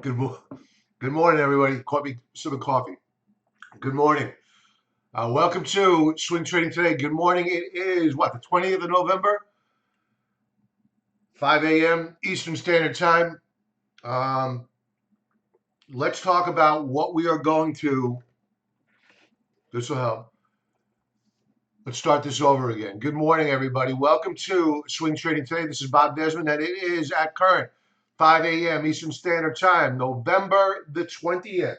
Good, good morning, everybody. Caught me sipping coffee. Good morning. Welcome to Swing Trading Today. Good morning. It is what, the 20th of November, 5 a.m. Eastern Standard Time. Let's talk about what we are going to. This will help. Let's start this over again. Good morning, everybody. Welcome to Swing Trading Today. This is Bob Desmond, and it is at current 5 a.m. Eastern Standard Time, November the 20th.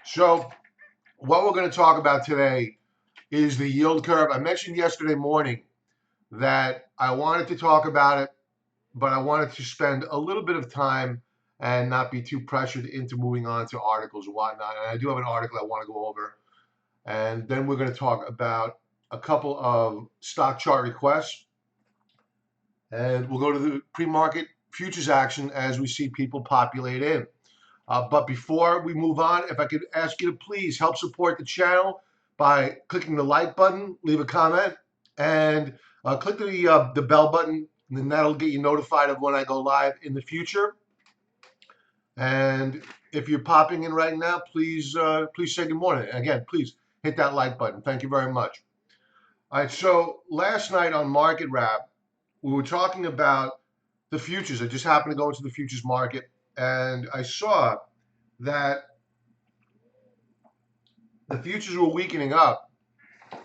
So, what we're going to talk about today is the yield curve. I mentioned yesterday morning that I wanted to talk about it, but I wanted to spend a little bit of time and not be too pressured into moving on to articles and whatnot. And I do have an article I want to go over. And then we're going to talk about a couple of stock chart requests. And we'll go to the pre-market futures action as we see people populate in. But before we move on, if I could ask you to please help support the channel by clicking the like button, leave a comment, and click the bell button, and then that'll get you notified of when I go live in the future. And if you're popping in right now, please say good morning. Again, please hit that like button. Thank you very much. All right, so last night on Market Wrap, we were talking about the futures. I just happened to go into the futures market, and I saw that the futures were weakening up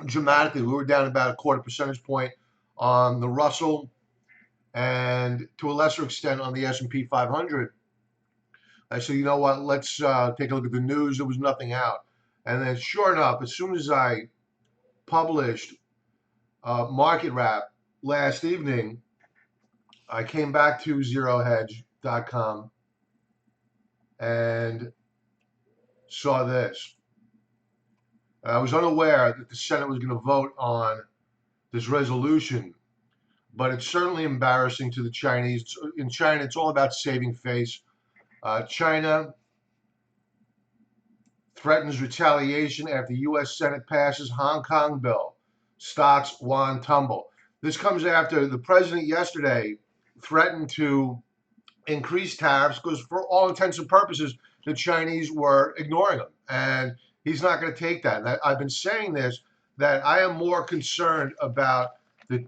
dramatically. We were down about a quarter percentage point on the Russell and to a lesser extent on the S&P 500. I said, you know what, let's take a look at the news. There was nothing out. And then sure enough, as soon as I published Market Wrap last evening, I came back to zerohedge.com and saw this. I was unaware that the Senate was going to vote on this resolution, but it's certainly embarrassing to the Chinese. In China, it's all about saving face. China threatens retaliation after U.S. Senate passes Hong Kong bill. Stocks yuan tumble. This comes after the president yesterday threatened to increase tariffs because for all intents and purposes, the Chinese were ignoring them. And he's not going to take that. And I've been saying this, that I am more concerned about the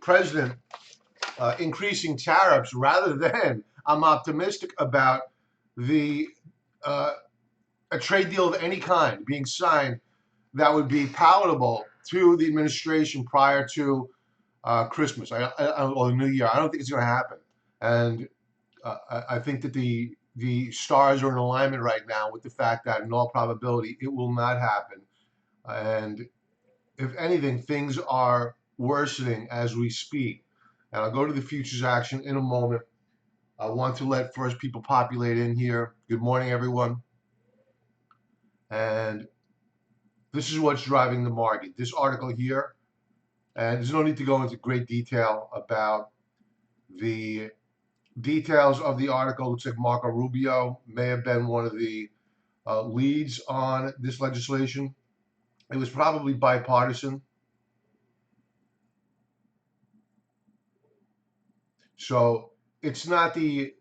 president increasing tariffs rather than I'm optimistic about a trade deal of any kind being signed that would be palatable to the administration prior to Christmas or the New Year. I don't think it's going to happen. And I think that the stars are in alignment right now with the fact that in all probability it will not happen. And if anything, things are worsening as we speak. And I'll go to the futures action in a moment. I want to let first people populate in here. Good morning, everyone. And this is what's driving the market. This article here, and there's no need to go into great detail about the details of the article. Looks like Marco Rubio may have been one of the leads on this legislation. It was probably bipartisan. So it's not it's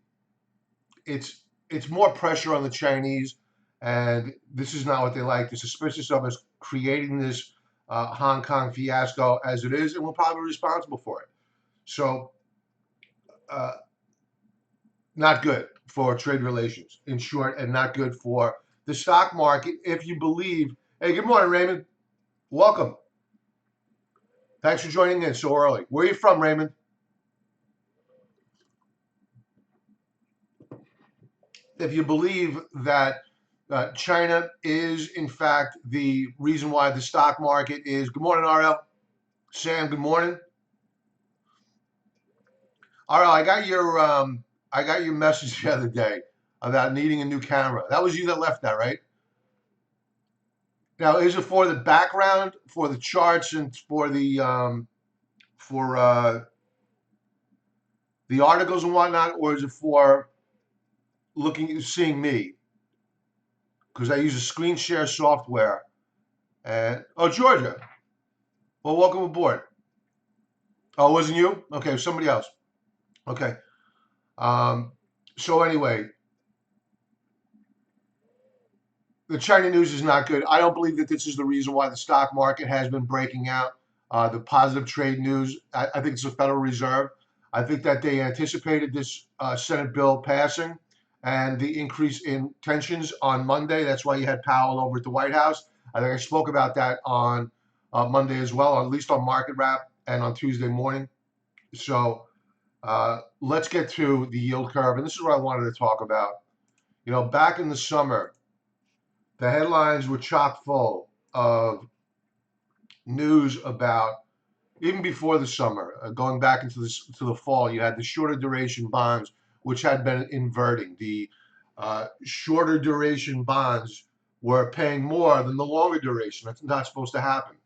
more pressure on the Chinese, and this is not what they like. They're suspicious of us creating this Hong Kong fiasco as it is, and we're probably responsible for it. So not good for trade relations, in short, and not good for the stock market if you believe. Hey, good morning, Raymond. Welcome. Thanks for joining in so early. Where are you from, Raymond? If you believe that China is, in fact, the reason why the stock market is. Good morning, RL. Sam, good morning. RL, I got your message the other day about needing a new camera. That was you that left that, right? Now, is it for the background, for the charts, and for the articles and whatnot, or is it for seeing me? Because I use a screen share software. And oh, Georgia. Well, welcome aboard. Oh, it wasn't you? Okay, somebody else. Okay. So anyway, the China news is not good. I don't believe that this is the reason why the stock market has been breaking out. The positive trade news, I think it's the Federal Reserve. I think that they anticipated this Senate bill passing and the increase in tensions on Monday. That's why you had Powell over at the White House. I think I spoke about that on Monday as well, or at least on Market Wrap and on Tuesday morning. So let's get to the yield curve. And this is what I wanted to talk about. You know, back in the summer, the headlines were chock full of news about, even before the summer, going back into the fall, you had the shorter duration bonds, which had been inverting. The shorter duration bonds were paying more than the longer duration. That's not supposed to happen.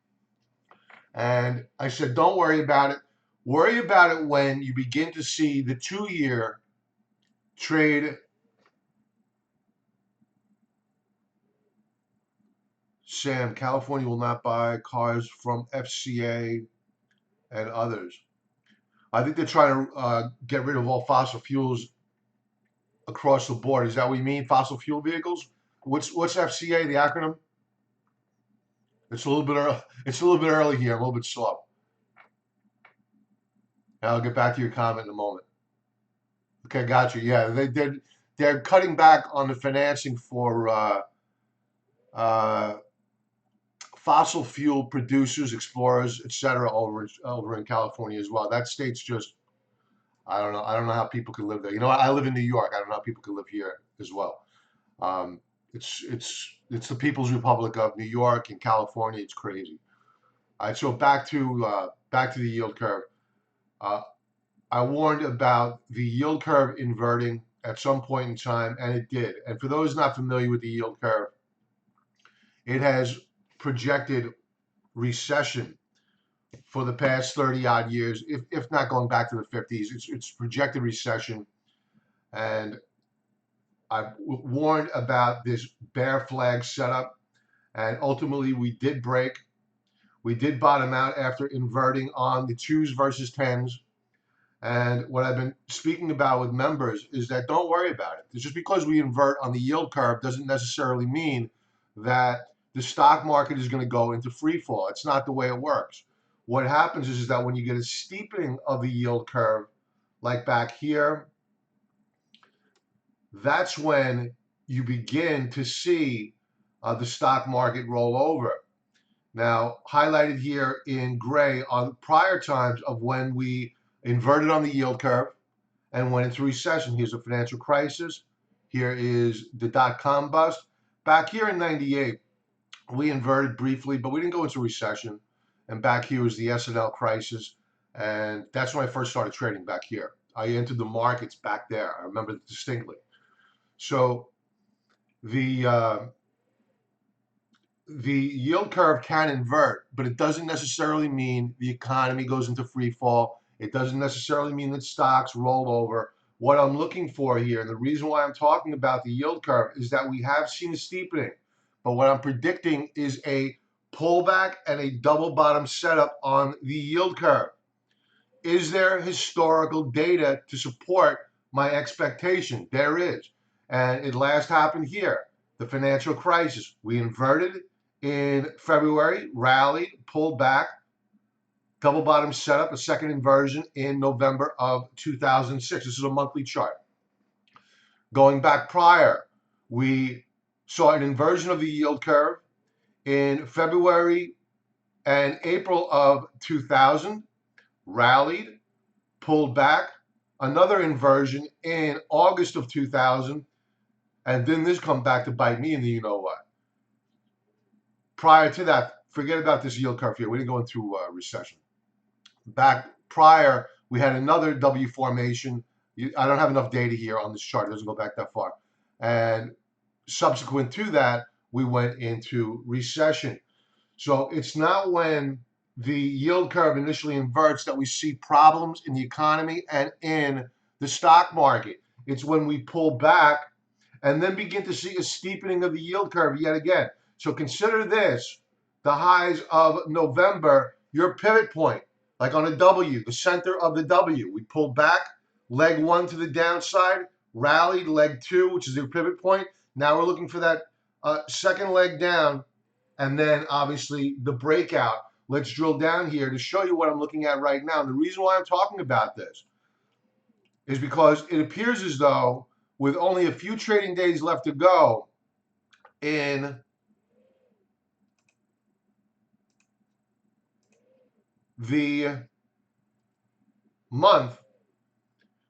And I said, don't worry about it. Worry about it when you begin to see the 2-year trade. Sam, California will not buy cars from FCA and others. I think they're trying to get rid of all fossil fuels across the board. Is that what you mean? Fossil fuel vehicles? What's FCA? The acronym? It's a little bit early. It's a little bit early here. I'm a little bit slow. And I'll get back to your comment in a moment. Okay, got you. Yeah, they're cutting back on the financing for fossil fuel producers, explorers, etc. over in California as well. That state's just, I don't know. I don't know how people could live there. You know, I live in New York. I don't know how people could live here as well. It's the People's Republic of New York and California. It's crazy. All right, so back to the yield curve. I warned about the yield curve inverting at some point in time, and it did. And for those not familiar with the yield curve, it has projected recession for the past 30 odd years, if not going back to the 50s. It's projected recession, and I warned about this bear flag setup, and ultimately we did break. We did bottom out after inverting on the 2s versus 10s. And what I've been speaking about with members is that don't worry about it. Just because we invert on the yield curve doesn't necessarily mean that the stock market is going to go into free fall. It's not the way it works. What happens is that when you get a steepening of the yield curve, like back here, that's when you begin to see the stock market roll over. Now, highlighted here in gray are prior times of when we inverted on the yield curve and went into recession. Here's a financial crisis. Here is the dot-com bust. Back here in 98, we inverted briefly, but we didn't go into recession. And back here was the S&L crisis. And that's when I first started trading back here. I entered the markets back there. I remember it distinctly. So the yield curve can invert, but it doesn't necessarily mean the economy goes into free fall. It doesn't necessarily mean that stocks roll over. What I'm looking for here, and the reason why I'm talking about the yield curve, is that we have seen a steepening. But what I'm predicting is a pullback and a double bottom setup on the yield curve. Is there historical data to support my expectation? There is. And it last happened here, the financial crisis. We inverted in February, rallied, pulled back, double bottom setup, a second inversion in November of 2006. This is a monthly chart. Going back prior, we saw an inversion of the yield curve in February and April of 2000, rallied, pulled back, another inversion in August of 2000, and then this come back to bite me in the you know what. Prior to that, forget about this yield curve here. We didn't go into recession. Back prior, we had another W formation. I don't have enough data here on this chart. It doesn't go back that far. And subsequent to that, we went into recession. So it's not when the yield curve initially inverts that we see problems in the economy and in the stock market. It's when we pull back and then begin to see a steepening of the yield curve yet again. So consider this, the highs of November, your pivot point, like on a W, the center of the W. We pulled back, leg 1 to the downside, rallied, leg 2, which is your pivot point. Now we're looking for that second leg down, and then obviously the breakout. Let's drill down here to show you what I'm looking at right now. And the reason why I'm talking about this is because it appears as though with only a few trading days left to go in the month,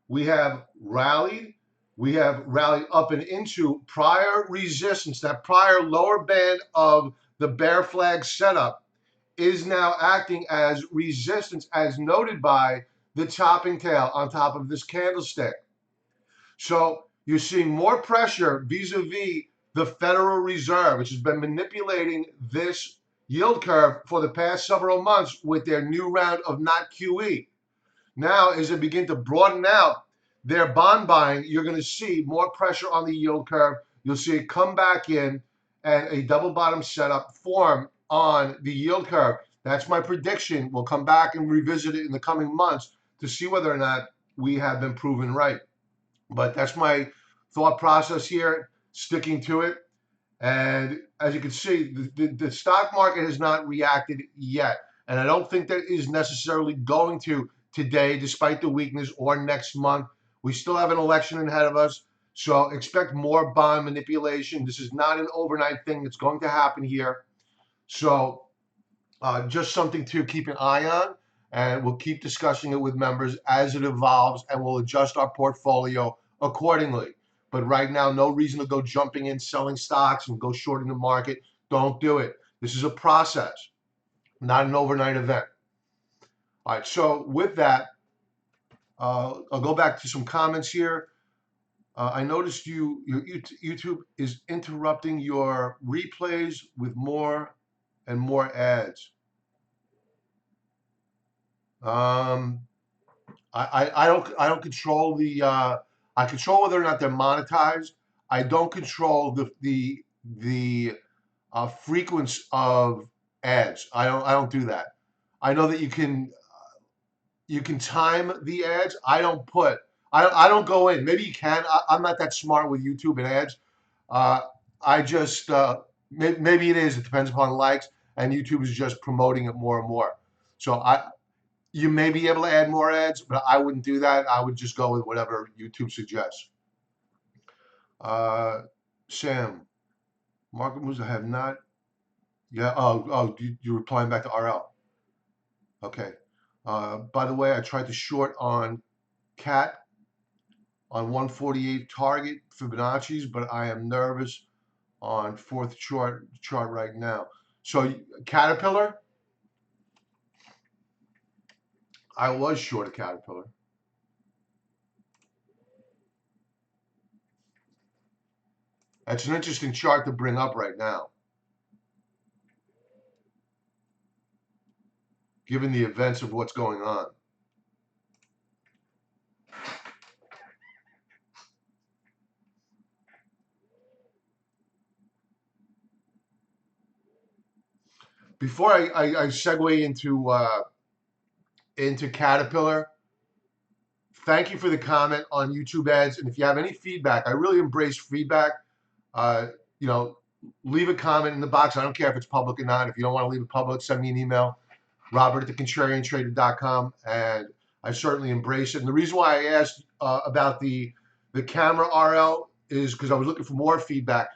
we have rallied up and into prior resistance. That prior lower band of the bear flag setup is now acting as resistance, as noted by the topping tail on top of this candlestick. So you're seeing more pressure vis-a-vis the Federal Reserve, which has been manipulating this yield curve for the past several months with their new round of not QE. Now, as they begin to broaden out their bond buying, you're going to see more pressure on the yield curve. You'll see it come back in and a double bottom setup form on the yield curve. That's my prediction. We'll come back and revisit it in the coming months to see whether or not we have been proven right. But that's my thought process here, sticking to it. And as you can see, the stock market has not reacted yet. And I don't think that is necessarily going to today, despite the weakness, or next month. We still have an election ahead of us. So expect more bond manipulation. This is not an overnight thing that's going to happen here. So just something to keep an eye on. And we'll keep discussing it with members as it evolves, and we'll adjust our portfolio accordingly. But right now, no reason to go jumping in, selling stocks, and go shorting the market. Don't do it. This is a process, not an overnight event. All right, so with that, I'll go back to some comments here. I noticed your YouTube is interrupting your replays with more and more ads. I don't control the I control whether or not they're monetized. I don't control the frequency of ads. I don't do that. I know that you can time the ads. I don't go in. Maybe you can. I'm not that smart with YouTube and ads. I just maybe it is. It depends upon likes, and YouTube is just promoting it more and more. So you may be able to add more ads, but I wouldn't do that. I would just go with whatever YouTube suggests. Sam, market moves I have not. Yeah. Oh, you're replying back to RL. Okay. By the way, I tried to short on CAT on 148 target Fibonacci's, but I am nervous on fourth chart right now. So Caterpillar, I was short a Caterpillar. That's an interesting chart to bring up right now, given the events of what's going on. Before I segue into Caterpillar, thank you for the comment on YouTube ads. And if you have any feedback, I really embrace feedback. You know, leave a comment in the box. I don't care if it's public or not. If you don't want to leave it public, send me an email, robert@thecontrariantrader.com, and I certainly embrace it. And the reason why I asked about the camera RL is because I was looking for more feedback.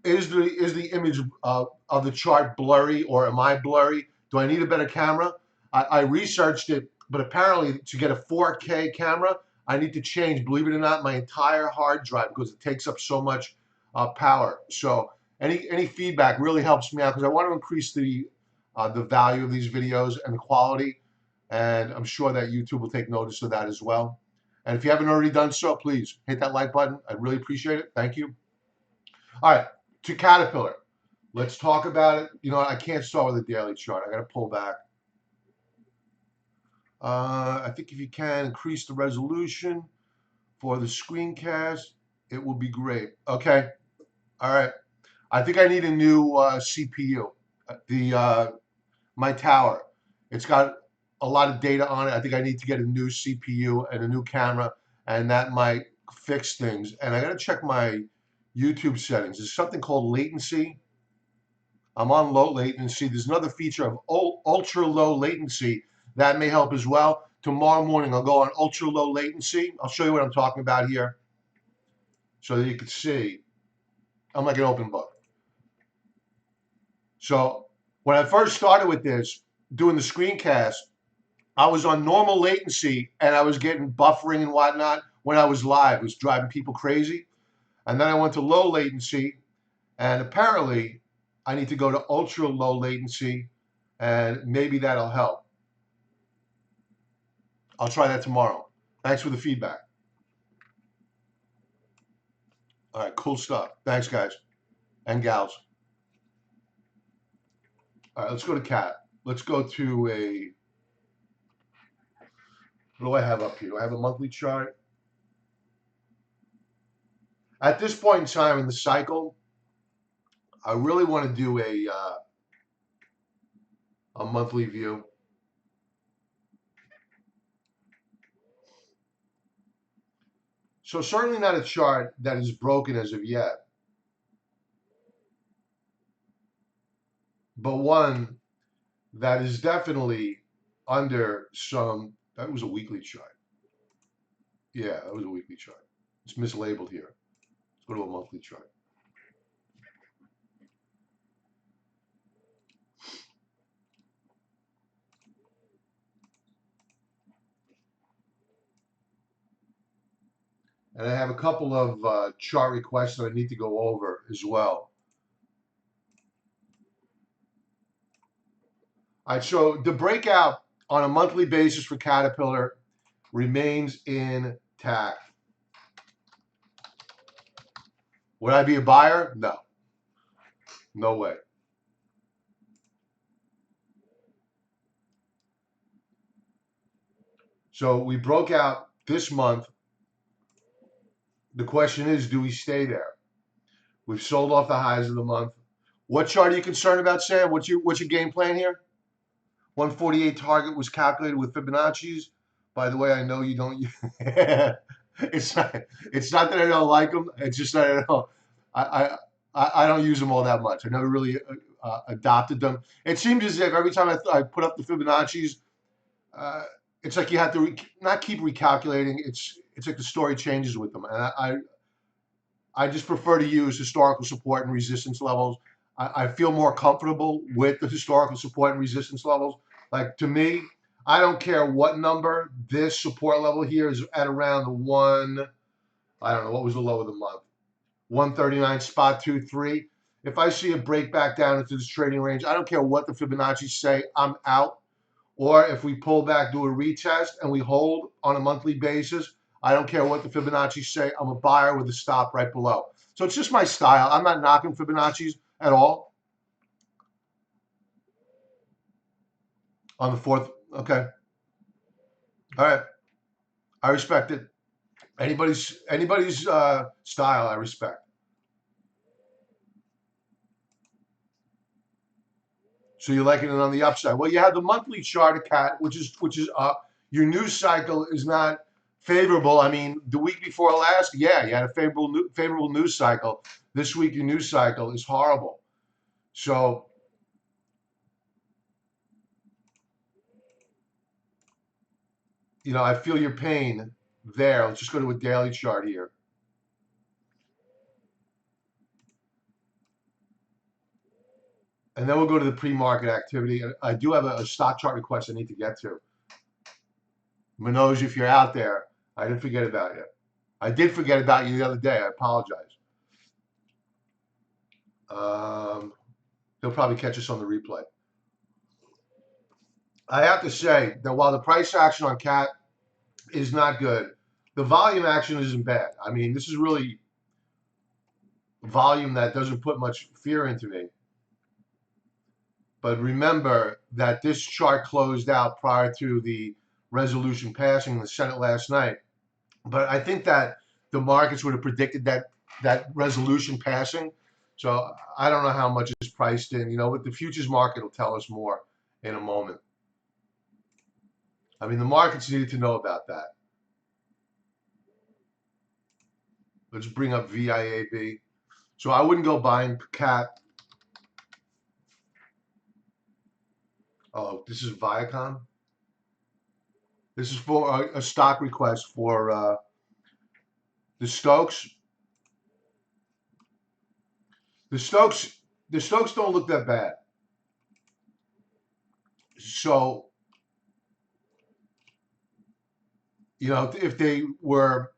Is the image of the chart blurry, or am I blurry? Do I need a better camera? I researched it, but apparently to get a 4K camera, I need to change, believe it or not, my entire hard drive because it takes up so much power. So any feedback really helps me out because I want to increase the value of these videos and the quality, and I'm sure that YouTube will take notice of that as well. And if you haven't already done so, please hit that like button. I'd really appreciate it. Thank you. All right, to Caterpillar. Let's talk about it. You know, I can't start with a daily chart. I got to pull back. I think if you can increase the resolution for the screencast, it will be great. Okay. All right. I think I need a new CPU. My tower. It's got a lot of data on it. I think I need to get a new CPU and a new camera, and that might fix things. And I got to check my YouTube settings. There's something called latency. I'm on low latency. There's another feature of ultra low latency that may help as well. Tomorrow morning, I'll go on ultra low latency. I'll show you what I'm talking about here so that you can see. I'm like an open book. So when I first started with this, doing the screencast, I was on normal latency and I was getting buffering and whatnot when I was live. It was driving people crazy. And then I went to low latency, and apparently I need to go to ultra low latency, and maybe that'll help. I'll try that tomorrow. Thanks for the feedback. All right, cool stuff. Thanks, guys and gals. All right, let's go to Cat. Let's go to a, what do I have up here? Do I have a monthly chart? At this point in time in the cycle, I really want to do a monthly view. So certainly not a chart that is broken as of yet, but one that is definitely under some, that was a weekly chart. Yeah, that was a weekly chart. It's mislabeled here. Let's go to a monthly chart. And I have a couple of chart requests that I need to go over as well. All right, so the breakout on a monthly basis for Caterpillar remains intact. Would I be a buyer? No. No way. So we broke out this month. The question is, do we stay there? We've sold off the highs of the month. What chart are you concerned about, Sam? What's your game plan here? 148 target was calculated with Fibonacci's. By the way, I know you don't. It's not that I don't like them. It's just that I don't use them all that much. I never really adopted them. It seems as if every time I put up the Fibonacci's, it's like you have to not keep recalculating. It's like the story changes with them, and I just prefer to use historical support and resistance levels. I feel more comfortable with the historical support and resistance levels. Like, to me, I don't care what number. This support level here is at around the one, I don't know, what was the low of the month? 139 spot 23. If I see it break back down into this trading range, I don't care what the Fibonacci say, I'm out. Or if we pull back, do a retest, and we hold on a monthly basis, I don't care what the Fibonacci say, I'm a buyer with a stop right below. So it's just my style. I'm not knocking Fibonacci's at all. On the fourth, okay. All right. I respect it. Anybody's style, I respect. So you're liking it on the upside. Well, you have the monthly chart of Cat, which is up. Your news cycle is not favorable. I mean, the week before last, yeah, you had a favorable news cycle. This week, your news cycle is horrible. So I feel your pain there. Let's just go to a daily chart here. And then we'll go to the pre-market activity. I do have a stock chart request I need to get to. Manoj, if you're out there, I didn't forget about you. I did forget about you the other day. I apologize. They'll probably catch us on the replay. I have to say that while the price action on CAT is not good, the volume action isn't bad. I mean, this is really volume that doesn't put much fear into me. But remember that this chart closed out prior to the resolution passing in the Senate last night. But I think that the markets would have predicted that resolution passing. So I don't know how much is priced in. What the futures market will tell us more in a moment. I mean, the markets needed to know about that. Let's bring up VIAB. So I wouldn't go buying CAT. Oh, this is Viacom. This is for a stock request for the Stokes. The Stokes, the Stokes don't look that bad. So, you know, if they were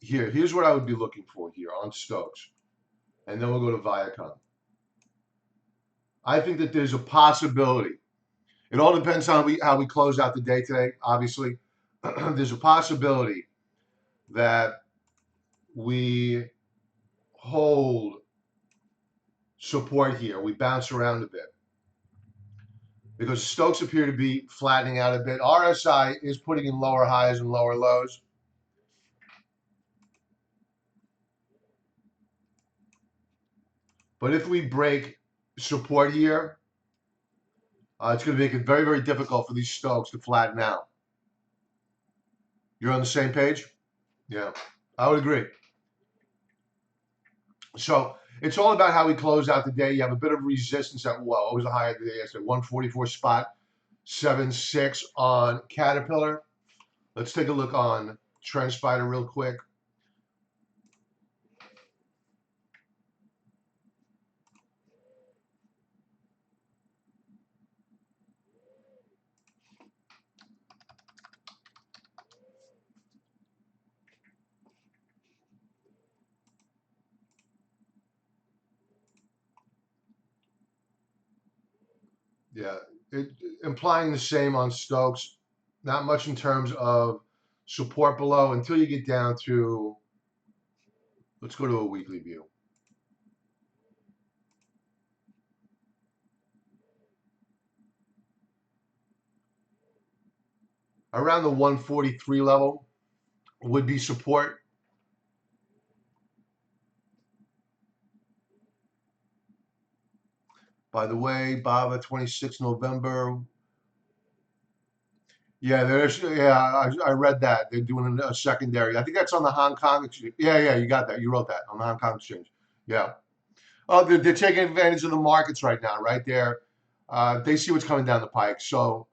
here's what I would be looking for here on Stokes, and then we'll go to Viacom. I think that there's a possibility. It all depends on how we close out the day today. Obviously, there's a possibility that we hold support here. We bounce around a bit because Stokes appear to be flattening out a bit. RSI is putting in lower highs and lower lows. But if we break support here, it's going to make it very, very difficult for these Stokes to flatten out. You're on the same page? Yeah, I would agree. So it's all about how we close out the day. You have a bit of resistance at what was the high of the day yesterday? 144 spot 76 on Caterpillar. Let's take a look on TrendSpider real quick. Yeah, implying the same on Stokes. Not much in terms of support below until you get down to, let's go to a weekly view. Around the 143 level would be support. By the way, Baba, 26 November. Yeah, I read that. They're doing a secondary. I think that's on the Hong Kong exchange. Yeah, you got that. You wrote that on the Hong Kong exchange. Yeah. Oh, they're taking advantage of the markets right now, right there. They see what's coming down the pike. So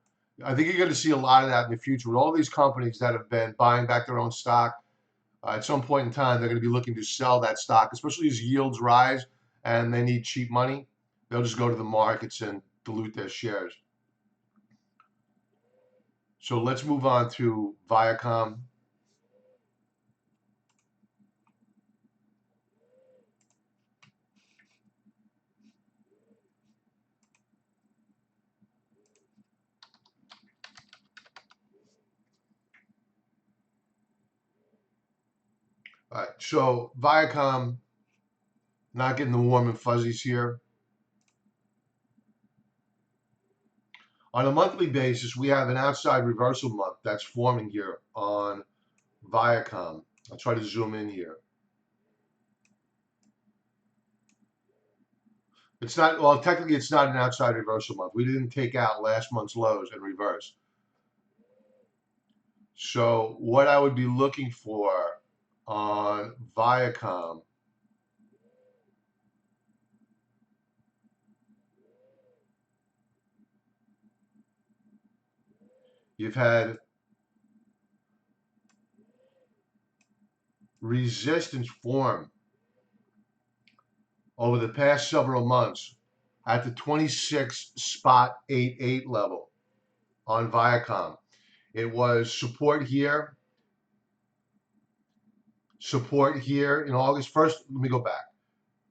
I think you're going to see a lot of that in the future with all these companies that have been buying back their own stock. At some point in time, they're going to be looking to sell that stock, especially as yields rise and they need cheap money. They'll just go to the markets and dilute their shares. So let's move on to Viacom. All right, so Viacom, not getting the warm and fuzzies here. On a monthly basis, we have an outside reversal month that's forming here on Viacom. I'll try to zoom in here. It's not, well, technically it's not an outside reversal month. We didn't take out last month's lows and reverse. So what I would be looking for on Viacom, you've had resistance form over the past several months at the 26.88 level on Viacom. It was support here in August. First, let me go back.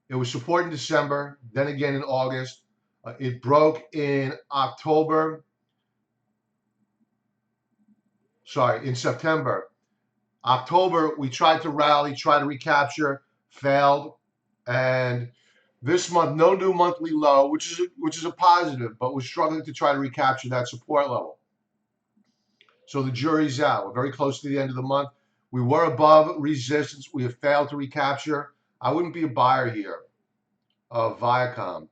It was support in December, then again in August. It broke in October. Sorry, in September. October, we tried to rally, try to recapture, failed. And this month, no new monthly low, which is a positive, but we're struggling to try to recapture that support level. So the jury's out. We're very close to the end of the month. We were above resistance. We have failed to recapture. I wouldn't be a buyer here of Viacom.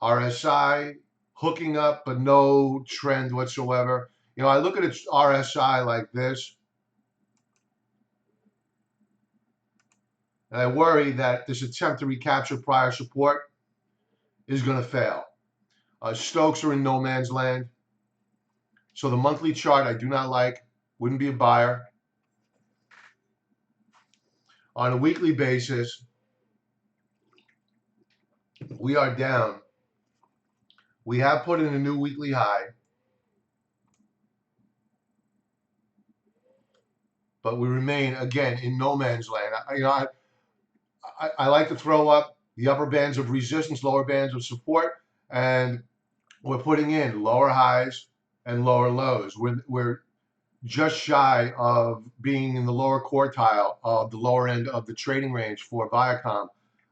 RSI hooking up, but no trend whatsoever. You know, I look at its RSI like this, And I worry that this attempt to recapture prior support is going to fail. Stokes are in no man's land. So the monthly chart I do not like. Wouldn't be a buyer. On a weekly basis, we are down. We have put in a new weekly high, but we remain, again, in no man's land. I like to throw up the upper bands of resistance, lower bands of support, and we're putting in lower highs and lower lows. We're just shy of being in the lower quartile of the lower end of the trading range for Viacom.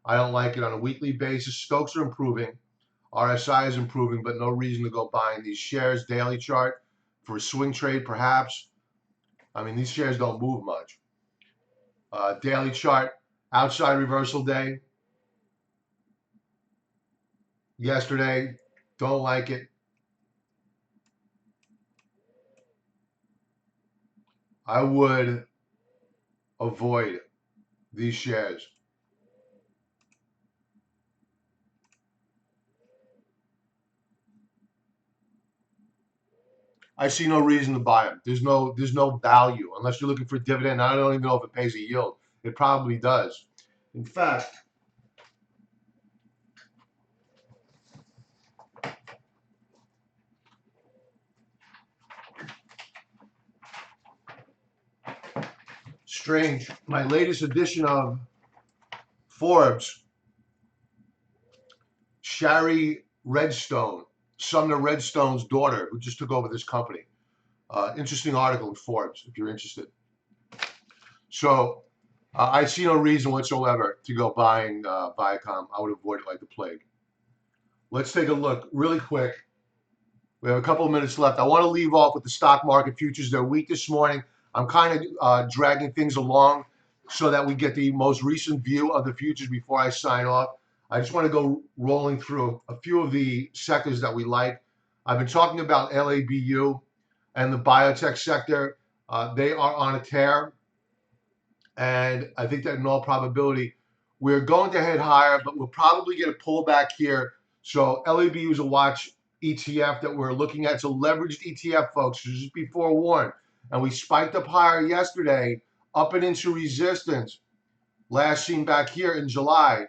I don't like it on a weekly basis. Stokes are improving. RSI is improving, but no reason to go buying these shares. Daily chart for a swing trade, perhaps. I mean, these shares don't move much. Daily chart, outside reversal day. Yesterday, don't like it. I would avoid these shares. I see no reason to buy them. There's no value unless you're looking for a dividend. I don't even know if it pays a yield. It probably does. In fact, strange. My latest edition of Forbes, Shari Redstone, Sumner Redstone's daughter, who just took over this company. Interesting article in Forbes, if you're interested. So I see no reason whatsoever to go buying Viacom. I would avoid it like the plague. Let's take a look really quick. We have a couple of minutes left. I want to leave off with the stock market futures. They're weak this morning. I'm kind of dragging things along so that we get the most recent view of the futures before I sign off. I just want to go rolling through a few of the sectors that we like. I've been talking about LABU and the biotech sector. They are on a tear. And I think that in all probability, we're going to head higher, but we'll probably get a pullback here. So LABU is a watch ETF that we're looking at. It's a leveraged ETF, folks. So just be forewarned. And we spiked up higher yesterday, up and into resistance, last seen back here in July.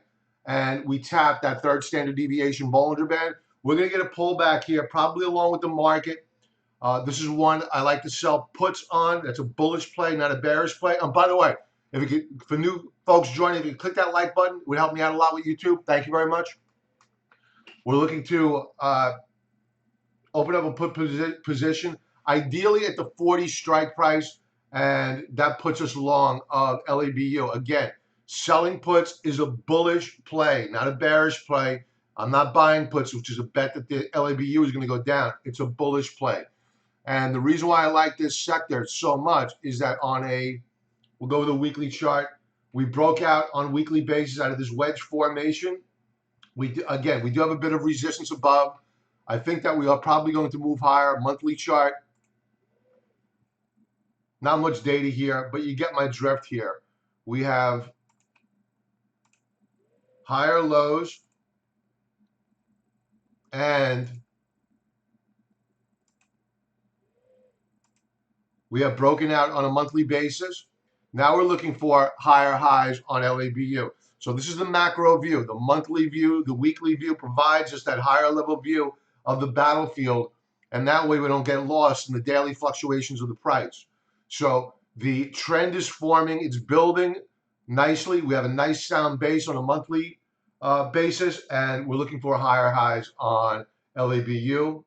And we tapped that third standard deviation Bollinger Band. We're going to get a pullback here, probably along with the market. This is one I like to sell puts on. That's a bullish play, not a bearish play. And by the way, if you could, for new folks joining, if you click that like button, it would help me out a lot with YouTube. Thank you very much. We're looking to open up a put position, ideally at the 40 strike price, and that puts us long of LABU. Again, selling puts is a bullish play, not a bearish play. I'm not buying puts, which is a bet that the LABU is going to go down. It's a bullish play. And the reason why I like this sector so much is that on a, we'll go with a weekly chart, we broke out on weekly basis out of this wedge formation. We do have a bit of resistance above. I think that we are probably going to move higher. Monthly chart, not much data here, but you get my drift here. We have higher lows and we have broken out on a monthly basis. Now we're looking for higher highs on LABU. So this is the macro view. The monthly view, the weekly view provides us that higher level view of the battlefield. And that way we don't get lost in the daily fluctuations of the price. So the trend is forming. It's building nicely. We have a nice sound base on a monthly basis. And we're looking for higher highs on LABU.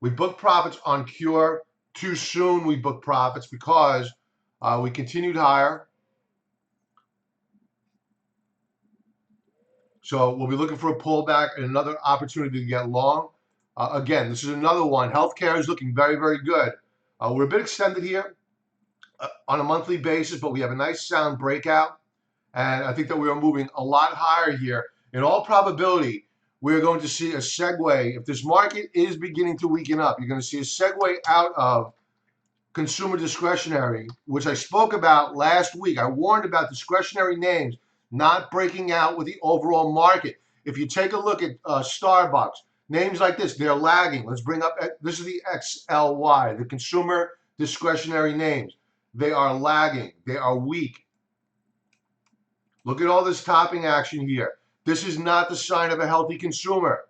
We booked profits on Cure. Too soon we booked profits because we continued higher. So we'll be looking for a pullback and another opportunity to get long. Again, this is another one. Healthcare is looking very, very good. We're a bit extended here on a monthly basis, but we have a nice sound breakout. And I think that we are moving a lot higher here. In all probability, we're going to see a segue. If this market is beginning to weaken up, you're going to see a segue out of consumer discretionary, which I spoke about last week. I warned about discretionary names not breaking out with the overall market. If you take a look at Starbucks, names like this, they're lagging. Let's bring up, this is the XLY, the consumer discretionary names. They are lagging. They are weak. Look at all this topping action here. This is not the sign of a healthy consumer.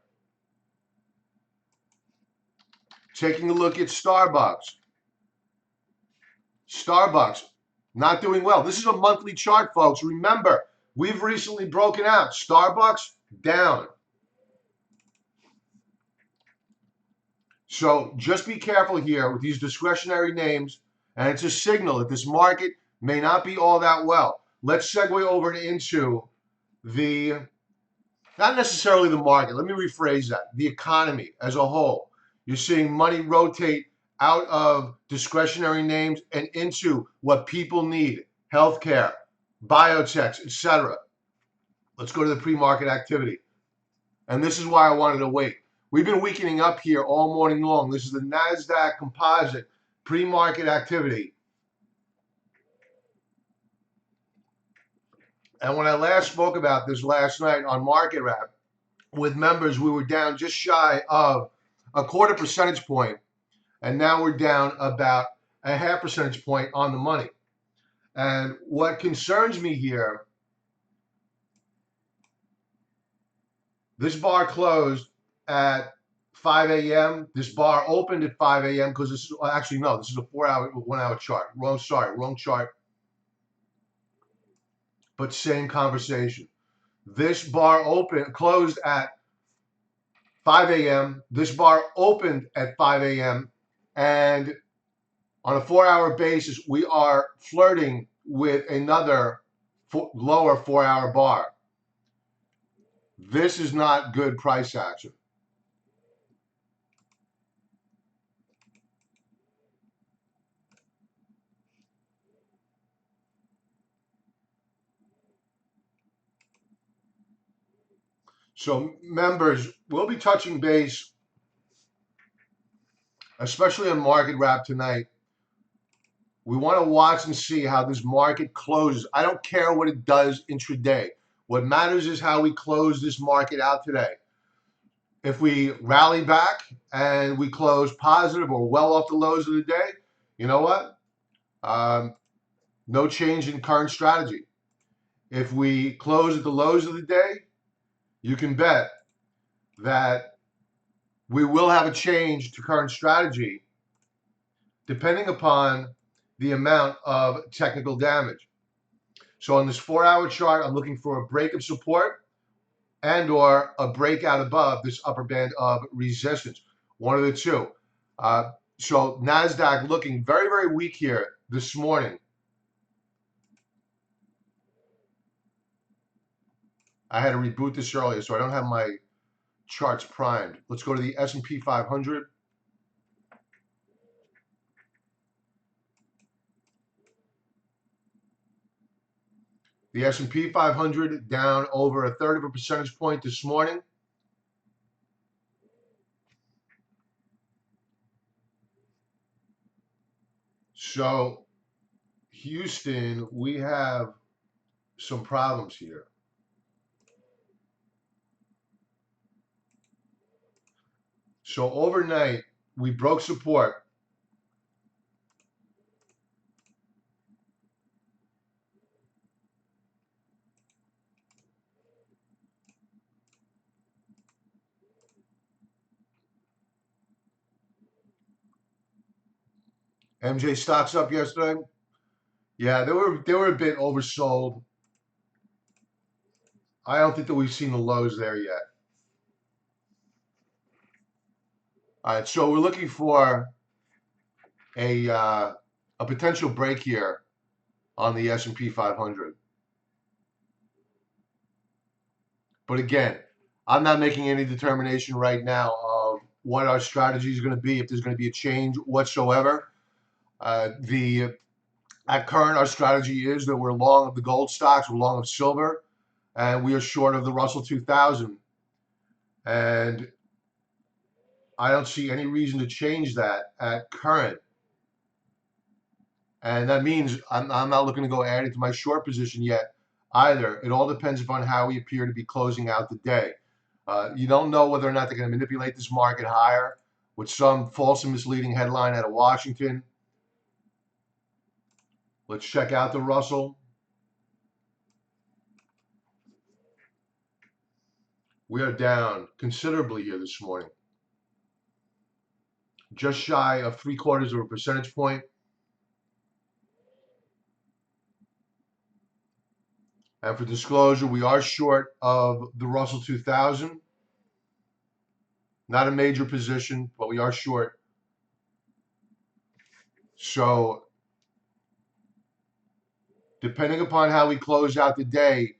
Taking a look at Starbucks. Starbucks, not doing well. This is a monthly chart, folks. Remember, we've recently broken out. Starbucks, down. So just be careful here with these discretionary names, and it's a signal that this market may not be all that well. Let's segue over into not necessarily the market. Let me rephrase that. The economy as a whole. You're seeing money rotate out of discretionary names and into what people need: healthcare, biotechs, etc. Let's go to the pre-market activity. And this is why I wanted to wait. We've been weakening up here all morning long. This is the Nasdaq Composite pre-market activity. And when I last spoke about this last night on Market Wrap with members, we were down just shy of a 1/4 percentage point. And now we're down about a 1/2 percentage point on the money. And what concerns me here, this bar closed at 5 a.m. This bar opened at 5 a.m. because this is, actually, no, this is a 1 hour chart. Wrong chart. But same conversation. This bar closed at 5 a.m. This bar opened at 5 a.m. And on a 4-hour basis, we are flirting with another lower 4-hour bar. This is not good price action. So members, we'll be touching base, especially on Market Wrap tonight. We want to watch and see how this market closes. I don't care what it does intraday. What matters is how we close this market out today. If we rally back and we close positive or well off the lows of the day, you know what? No change in current strategy. If we close at the lows of the day, you can bet that we will have a change to current strategy depending upon the amount of technical damage. So on this 4-hour chart, I'm looking for a break of support and or a breakout above this upper band of resistance. One of the two. So Nasdaq looking very, very weak here this morning. I had to reboot this earlier, so I don't have my charts primed. Let's go to the S&P 500. The S&P 500 down over a 1/3 of a percentage point this morning. So Houston, we have some problems here. So overnight, we broke support. MJ stocks up yesterday. Yeah, they were a bit oversold. I don't think that we've seen the lows there yet. All right, so we're looking for a potential break here on the S&P 500. But again, I'm not making any determination right now of what our strategy is going to be, if there's going to be a change whatsoever. At current, our strategy is that we're long of the gold stocks, we're long of silver, and we are short of the Russell 2000. And I don't see any reason to change that at current. And that means I'm not looking to go add into my short position yet either. It all depends upon how we appear to be closing out the day. You don't know whether or not they're going to manipulate this market higher with some false and misleading headline out of Washington. Let's check out the Russell. We are down considerably here this morning, just shy of 3/4 of a percentage point. And for disclosure, we are short of the Russell 2000. Not a major position, but we are short. So depending upon how we close out the day,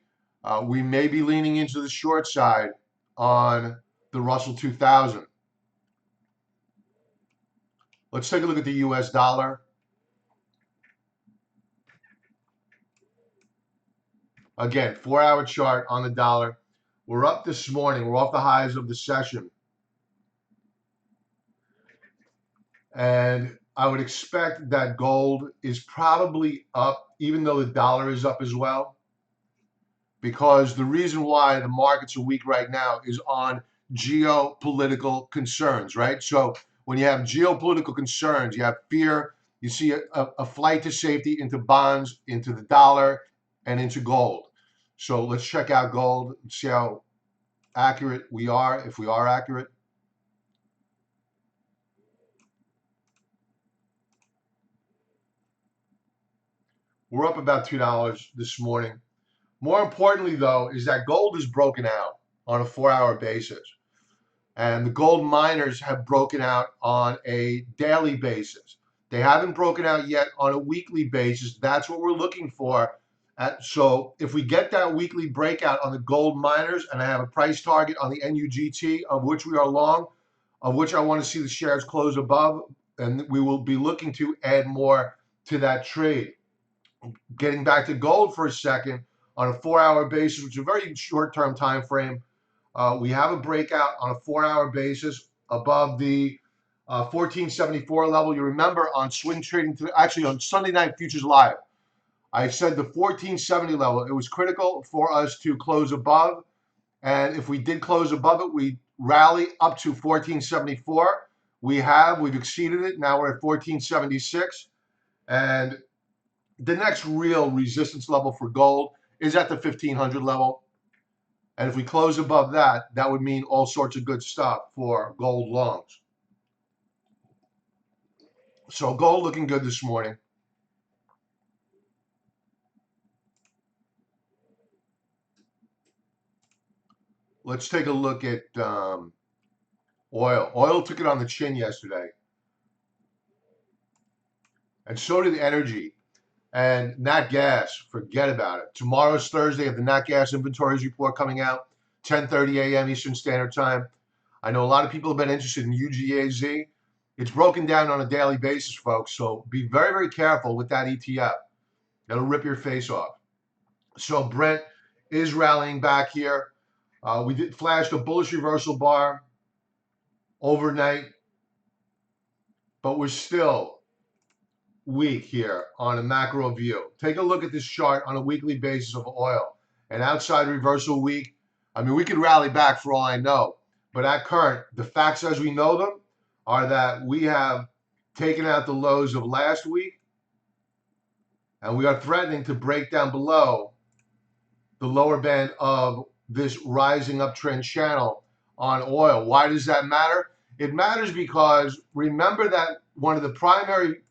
we may be leaning into the short side on the Russell 2000. Let's take a look at the US dollar. Again, 4-hour chart on the dollar. We're up this morning. We're off the highs of the session. And I would expect that gold is probably up, even though the dollar is up as well. Because the reason why the markets are weak right now is on geopolitical concerns, right? So when you have geopolitical concerns, you have fear, you see a flight to safety into bonds, into the dollar, and into gold. So let's check out gold and see how accurate we are, if we are accurate. We're up about $2 this morning. More importantly, though, is that gold is broken out on a 4-hour basis. And the gold miners have broken out on a daily basis. They haven't broken out yet on a weekly basis. That's what we're looking for. So if we get that weekly breakout on the gold miners, and I have a price target on the NUGT, of which we are long, of which I want to see the shares close above, and we will be looking to add more to that trade. Getting back to gold for a second, on a 4-hour basis, which is a very short-term time frame, we have a breakout on a 4-hour basis above the 1474 level. You remember on swing trading, actually on Sunday Night Futures Live, I said the 1470 level, it was critical for us to close above. And if we did close above it, we rally up to 1474. We've exceeded it. Now we're at 1476. And the next real resistance level for gold is at the 1500 level. And if we close above that, that would mean all sorts of good stuff for gold longs. So gold looking good this morning. Let's take a look at oil. Oil took it on the chin yesterday. And so did energy. And nat gas, forget about it. Tomorrow's Thursday, have the nat gas inventories report coming out, 10:30 a.m. Eastern Standard Time. I know a lot of people have been interested in UGAZ. It's broken down on a daily basis, folks, so be very, very careful with that ETF. It'll rip your face off. So Brent is rallying back here. We flashed a bullish reversal bar overnight, but we're still weak here on a macro view. Take a look at this chart on a weekly basis of oil. An outside reversal week. I mean, we could rally back for all I know, but at current, the facts as we know them are that we have taken out the lows of last week, and we are threatening to break down below the lower band of this rising uptrend channel on oil. Why does that matter? It matters because remember that one of the primary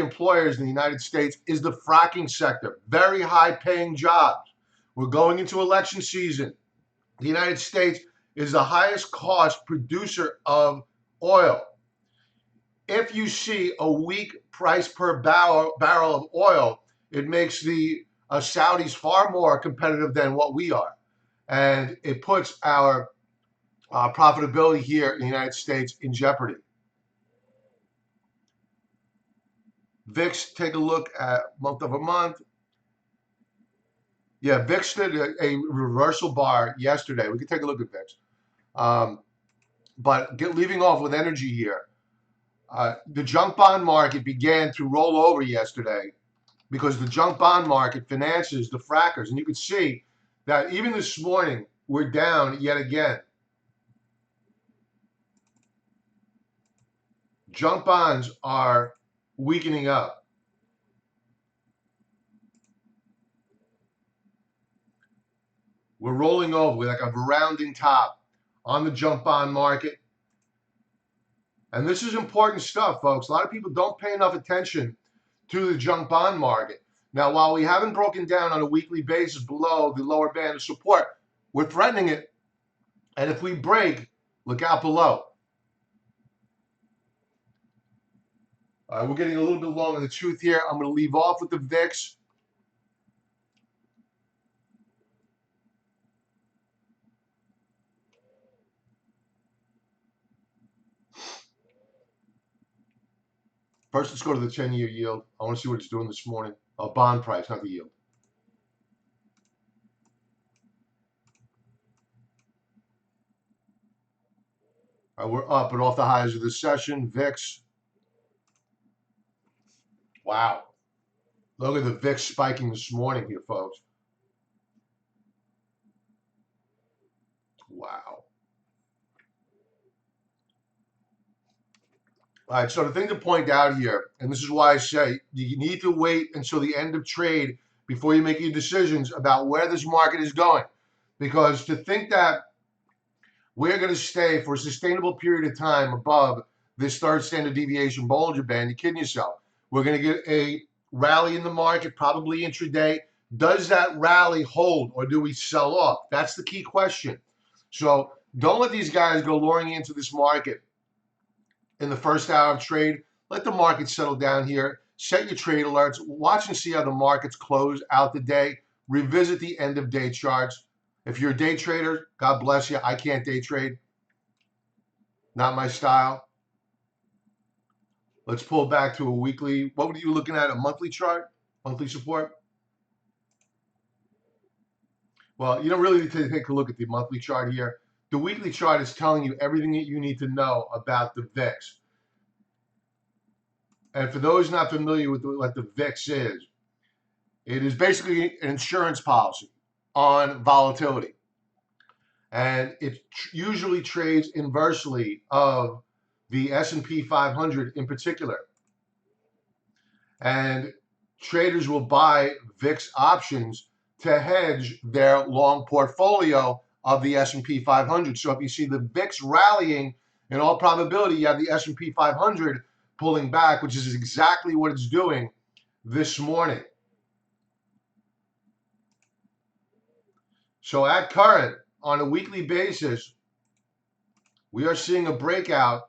employers in the United States is the fracking sector. Very high paying jobs. We're going into election season. The United States is the highest cost producer of oil. If you see a weak price per barrel of oil, it makes the Saudis far more competitive than what we are. And it puts our profitability here in the United States in jeopardy. VIX, take a look at month over month. Yeah, VIX did a reversal bar yesterday. We can take a look at VIX. But leaving off with energy here, The junk bond market began to roll over yesterday because the junk bond market finances the frackers. And you can see that even this morning, we're down yet again. Junk bonds are weakening up. We're rolling over with like a rounding top on the junk bond market. And this is important stuff, folks. A lot of people don't pay enough attention to the junk bond market. Now, while we haven't broken down on a weekly basis below the lower band of support, we're threatening it. And if we break, look out below. We're getting a little bit long in the tooth here. I'm going to leave off with the VIX. First, let's go to the 10-year yield. I want to see what it's doing this morning. Bond price, not the yield. All right, we're up and off the highs of the session. VIX. Wow. Look at the VIX spiking this morning here, folks. Wow. All right, so the thing to point out here, and this is why I say you need to wait until the end of trade before you make your decisions about where this market is going. Because to think that we're going to stay for a sustainable period of time above this third standard deviation Bollinger Band, you're kidding yourself. We're going to get a rally in the market, probably intraday. Does that rally hold or do we sell off? That's the key question. So don't let these guys go luring into this market in the first hour of trade. Let the market settle down here. Set your trade alerts. Watch and see how the markets close out the day. Revisit the end of day charts. If you're a day trader, God bless you. I can't day trade. Not my style. Let's pull back to a weekly. What were you looking at? A monthly chart? Monthly support? Well, you don't really need to take a look at the monthly chart here. The weekly chart is telling you everything that you need to know about the VIX. And for those not familiar with what the VIX is, it is basically an insurance policy on volatility. And it usually trades inversely of the S&P 500 in particular. And traders will buy VIX options to hedge their long portfolio of the S&P 500. So if you see the VIX rallying, in all probability, you have the S&P 500 pulling back, which is exactly what it's doing this morning. So at current, on a weekly basis, we are seeing a breakout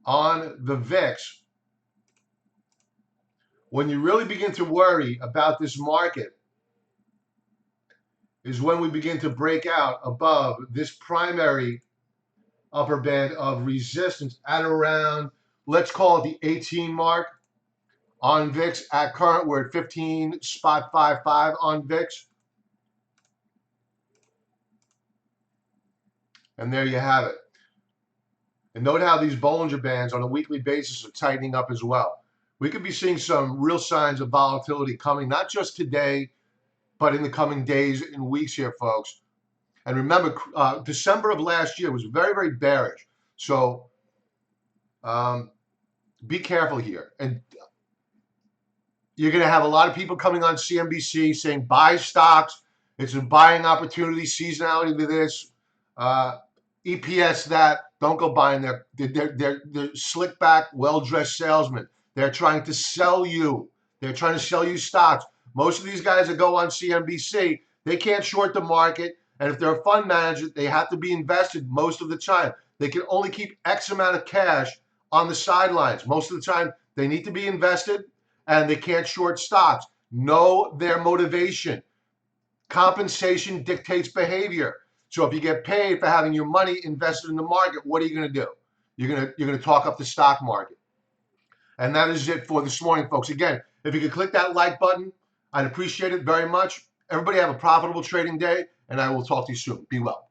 on the VIX. When you really begin to worry about this market is when we begin to break out above this primary upper band of resistance at around, let's call it the 18 mark on VIX. At current, we're at 15.55 on VIX. And there you have it. And note how these Bollinger Bands on a weekly basis are tightening up as well. We could be seeing some real signs of volatility coming, not just today, but in the coming days and weeks here, folks. And remember, December of last year was very, very bearish. So be careful here. And you're going to have a lot of people coming on CNBC saying buy stocks. It's a buying opportunity, seasonality to this, EPS that. Don't go buying their. They're slick back, well-dressed salesmen. They're trying to sell you. They're trying to sell you stocks. Most of these guys that go on CNBC, they can't short the market. And if they're a fund manager, they have to be invested most of the time. They can only keep X amount of cash on the sidelines. Most of the time, they need to be invested, and they can't short stocks. Know their motivation. Compensation dictates behavior. So if you get paid for having your money invested in the market, what are you going to do? You're going to talk up the stock market. And that is it for this morning, folks. Again, if you could click that like button, I'd appreciate it very much. Everybody have a profitable trading day, and I will talk to you soon. Be well.